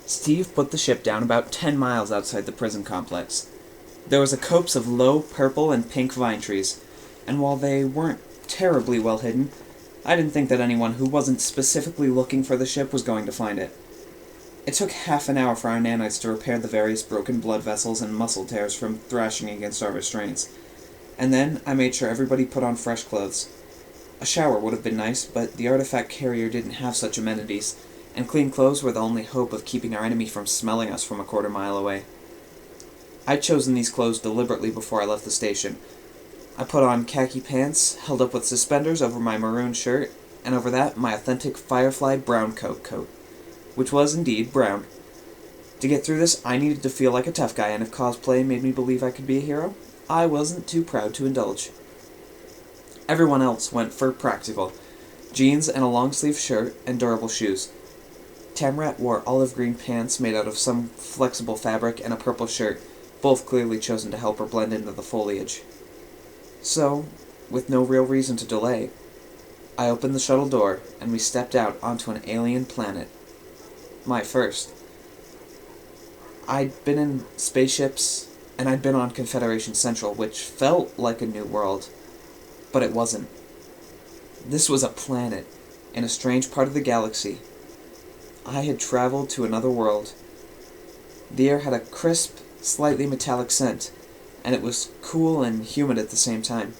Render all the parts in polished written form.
Steve put the ship down about 10 miles outside the prison complex. There was a copse of low purple and pink vine trees, and while they weren't terribly well hidden, I didn't think that anyone who wasn't specifically looking for the ship was going to find it. It took half an hour for our nanites to repair the various broken blood vessels and muscle tears from thrashing against our restraints, and then I made sure everybody put on fresh clothes. A shower would have been nice, but the artifact carrier didn't have such amenities, and clean clothes were the only hope of keeping our enemy from smelling us from a quarter-mile away. I'd chosen these clothes deliberately before I left the station. I put on khaki pants, held up with suspenders over my maroon shirt, and over that my authentic Firefly brown coat, which was indeed brown. To get through this, I needed to feel like a tough guy, and if cosplay made me believe I could be a hero, I wasn't too proud to indulge. Everyone else went for practical: jeans and a long-sleeve shirt and durable shoes. Tamrat wore olive green pants made out of some flexible fabric and a purple shirt, both clearly chosen to help her blend into the foliage. So, with no real reason to delay, I opened the shuttle door and we stepped out onto an alien planet. My first. I'd been in spaceships, and I'd been on Confederation Central, which felt like a new world, but it wasn't. This was a planet, in a strange part of the galaxy. I had traveled to another world. The air had a crisp, slightly metallic scent, and it was cool and humid at the same time,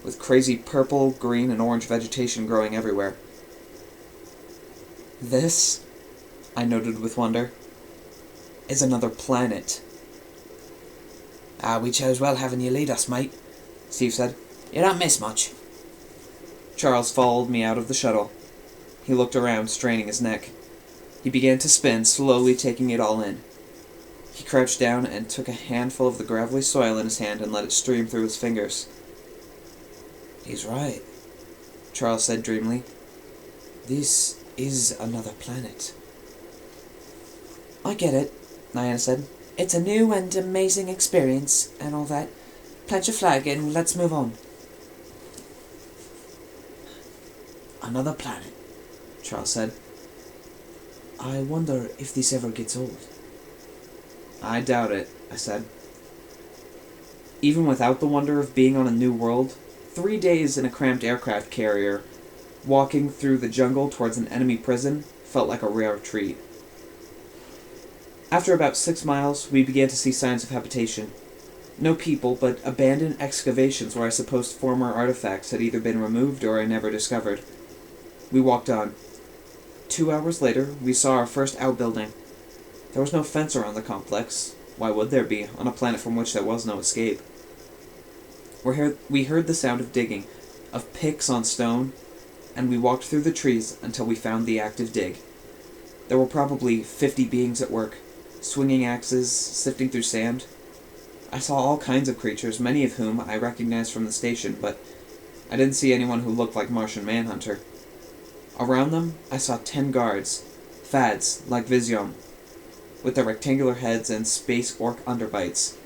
with crazy purple, green, and orange vegetation growing everywhere. This, I noted with wonder, is another planet. We chose well having you lead us, mate, Steve said. You don't miss much. Charles followed me out of the shuttle. He looked around, straining his neck. He began to spin, slowly taking it all in. He crouched down and took a handful of the gravelly soil in his hand and let it stream through his fingers. He's right, Charles said dreamily. This is another planet. I get it, Diana said. It's a new and amazing experience, and all that. Plant your flag and let's move on. Another planet, Charles said. I wonder if this ever gets old. I doubt it, I said. Even without the wonder of being on a new world, 3 days in a cramped aircraft carrier, walking through the jungle towards an enemy prison, felt like a rare treat. After about 6 miles, we began to see signs of habitation. No people, but abandoned excavations where I supposed former artifacts had either been removed or I never discovered. We walked on. 2 hours later, we saw our first outbuilding. There was no fence around the complex. Why would there be, on a planet from which there was no escape? We heard the sound of digging, of picks on stone, and we walked through the trees until we found the active dig. There were probably 50 beings at work, swinging axes, sifting through sand. I saw all kinds of creatures, many of whom I recognized from the station, but I didn't see anyone who looked like Martian Manhunter. Around them, I saw 10 guards, fads like Vision, with their rectangular heads and space orc underbites.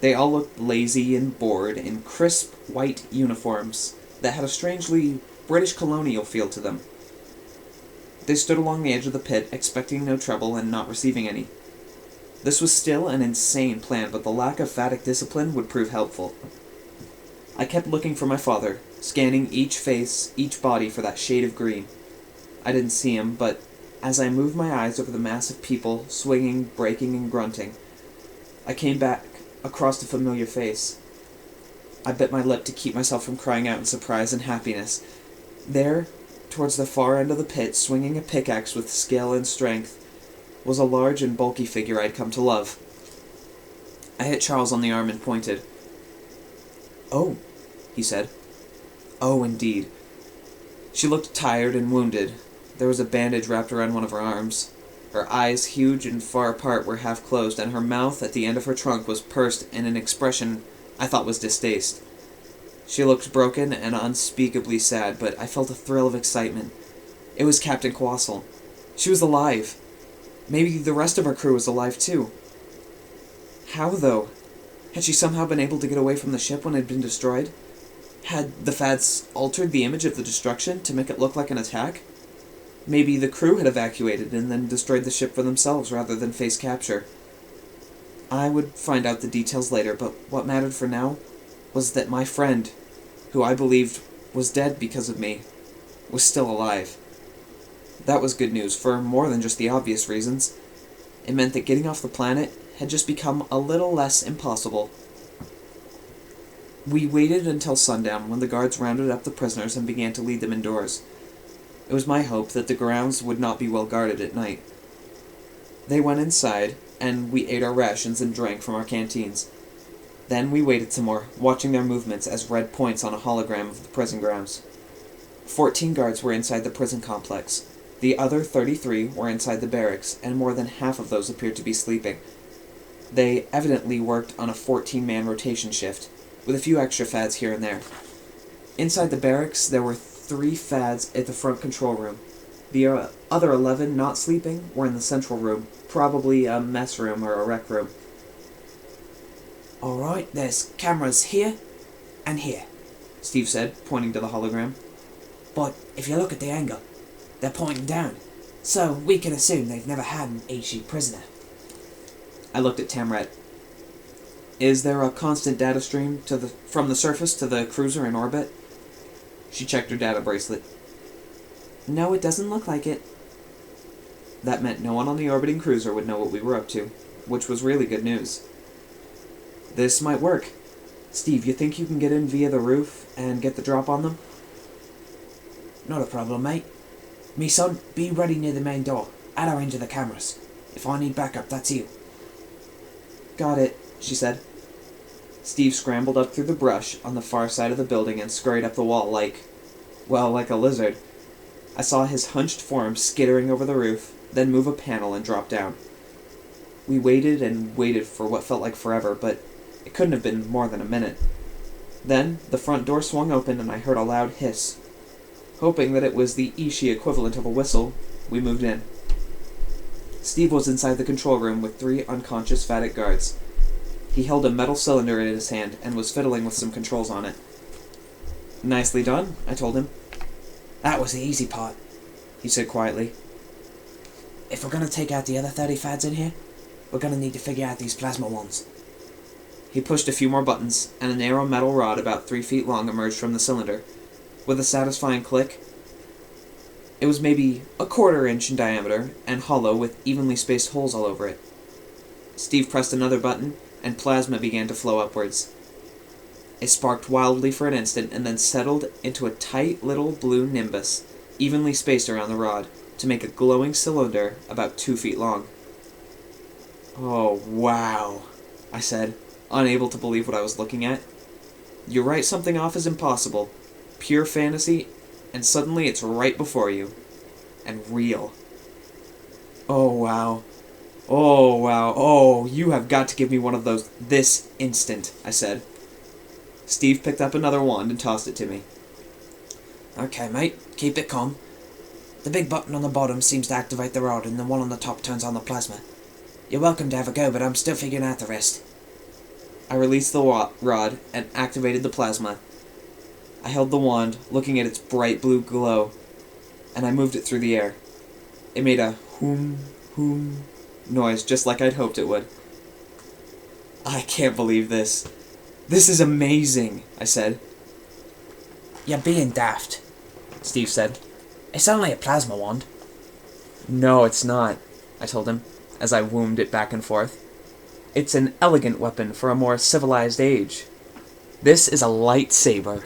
They all looked lazy and bored in crisp white uniforms that had a strangely British colonial feel to them. They stood along the edge of the pit, expecting no trouble and not receiving any. This was still an insane plan, but the lack of phatic discipline would prove helpful. I kept looking for my father, scanning each face, each body for that shade of green. I didn't see him, but as I moved my eyes over the mass of people, swinging, breaking, and grunting, I came back across a familiar face. I bit my lip to keep myself from crying out in surprise and happiness. There, towards the far end of the pit, swinging a pickaxe with skill and strength, was a large and bulky figure I'd come to love. I hit Charles on the arm and pointed. "Oh," he said. "Oh, indeed." She looked tired and wounded. There was a bandage wrapped around one of her arms. Her eyes, huge and far apart, were half closed, and her mouth at the end of her trunk was pursed in an expression I thought was distaste. She looked broken and unspeakably sad, but I felt a thrill of excitement. It was Captain Quassel. She was alive. Maybe the rest of her crew was alive too. How, though? Had she somehow been able to get away from the ship when it had been destroyed? Had the Fads altered the image of the destruction to make it look like an attack? Maybe the crew had evacuated and then destroyed the ship for themselves rather than face capture. I would find out the details later, but what mattered for now was that my friend, who I believed was dead because of me, was still alive. That was good news for more than just the obvious reasons. It meant that getting off the planet had just become a little less impossible. We waited until sundown when the guards rounded up the prisoners and began to lead them indoors. It was my hope that the grounds would not be well guarded at night. They went inside, and we ate our rations and drank from our canteens. Then we waited some more, watching their movements as red points on a hologram of the prison grounds. 14 guards were inside the prison complex. The other 33 were inside the barracks, and more than half of those appeared to be sleeping. They evidently worked on a 14-man rotation shift, with a few extra fads here and there. Inside the barracks, there were 3 fads at the front control room. The other 11 not sleeping were in the central room, probably a mess room or a rec room. Alright, there's cameras here and here, Steve said, pointing to the hologram. But if you look at the angle, they're pointing down, so we can assume they've never had an HE prisoner. I looked at Tamrat. Is there a constant data stream from the surface to the cruiser in orbit? She checked her data bracelet. No, it doesn't look like it. That meant no one on the orbiting cruiser would know what we were up to, which was really good news. This might work. Steve, you think you can get in via the roof and get the drop on them? Not a problem, mate. Me son, be ready near the main door, at our end of the cameras. If I need backup, that's you. Got it, she said. Steve scrambled up through the brush on the far side of the building and scurried up the wall like a lizard. I saw his hunched form skittering over the roof, then move a panel and drop down. We waited and waited for what felt like forever, but it couldn't have been more than a minute. Then, the front door swung open and I heard a loud hiss. Hoping that it was the Ishi equivalent of a whistle, we moved in. Steve was inside the control room with 3 unconscious Fadic guards. He held a metal cylinder in his hand and was fiddling with some controls on it. Nicely done, I told him. That was the easy part, he said quietly. If we're going to take out the other 30 fads in here, we're going to need to figure out these plasma ones. He pushed a few more buttons, and a narrow metal rod about 3 feet long emerged from the cylinder. With a satisfying click, it was maybe a 1/4 inch in diameter and hollow with evenly spaced holes all over it. Steve pressed another button, and plasma began to flow upwards. It sparked wildly for an instant and then settled into a tight little blue nimbus, evenly spaced around the rod, to make a glowing cylinder about 2 feet long. Oh, wow, I said, unable to believe what I was looking at. You write something off as impossible, pure fantasy, and suddenly it's right before you. And real. Oh, wow. Oh, wow. Oh, you have got to give me one of those this instant, I said. Steve picked up another wand and tossed it to me. Okay, mate, keep it calm. The big button on the bottom seems to activate the rod, and the one on the top turns on the plasma. You're welcome to have a go, but I'm still figuring out the rest. I released the rod and activated the plasma. I held the wand, looking at its bright blue glow, and I moved it through the air. It made a whoom, whoom noise, just like I'd hoped it would. I can't believe this. This is amazing, I said. You're being daft, Steve said. It's only a plasma wand. No, it's not, I told him, as I woomed it back and forth. It's an elegant weapon for a more civilized age. This is a lightsaber.